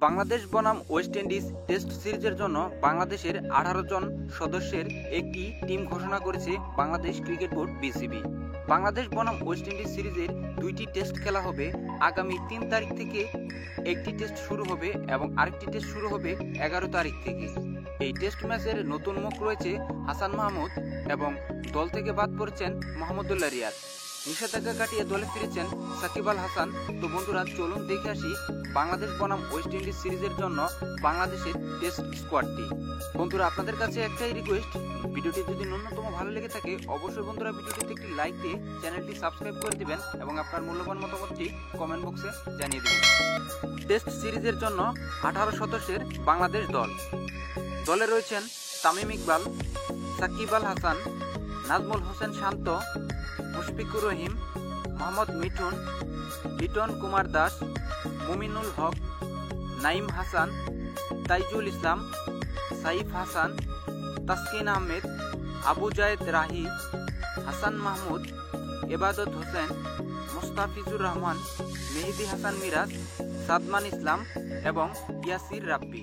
বাংলাদেশ বনাম West Indies test সিরিজের জন্য বাংলাদেশের 18 জন সদস্যের একটি টিম ঘোষণা করেছে Bangladesh cricket board BCB. Bangladesh বনাম ওয়েস্ট ইন্ডিজ সিরিজের দুইটি টেস্ট খেলা হবে। আগামী 3 তারিখ থেকে একটি টেস্ট শুরু হবে এবং আরেকটি টেস্ট শুরু হবে 11 তারিখ থেকে। এই টেস্ট ম্যাচের নতুন মুখ রয়েছে হাসান মাহমুদ এবং দল থেকে বাদ পড়েছেন মোহাম্মদুল্লাহ রিয়াদ। নিষেধাজ্ঞা কাটিয়ে দলে ফিরেছেন সাকিব আল হাসান। তো বন্ধুরা, চলুন দেখে আসি বাংলাদেশ বনাম ওয়েস্ট ইন্ডিজ সিরিজের জন্য বাংলাদেশের টেস্ট স্কোয়াডটি। বন্ধুরা, আপনাদের কাছে একটাই রিকোয়েস্ট, ভিডিওটি যদি ন্যূনতম ভালো লেগে থাকে অবশ্যই বন্ধুরা ভিডিওটিতে একটি লাইক দিয়ে চ্যানেলটি সাবস্ক্রাইব করে দিবেন এবং আপনার মূল্যবান মতামতটি কমেন্ট বক্সে জানিয়ে দেবেন। টেস্ট সিরিজের জন্য 18 সদস্যের বাংলাদেশ দল। দলে রয়েছেন তামিম ইকবাল, সাকিব আল হাসান, নাজমুল হোসেন শান্ত, মুশফিকুর রহিম, মোহাম্মদ মিঠুন, লিটন কুমার দাস, মুমিনুল হক, নাইম হাসান, তাইজুল ইসলাম, সাইফ হাসান, তাসকিন আহমেদ, আবু জায়েদ রাহি, হাসান মাহমুদ, এবাদত হোসেন, মোস্তাফিজুর রহমান, মেহেদী হাসান মিরাজ, সাদমান ইসলাম এবং ইয়াসির রাব্বি।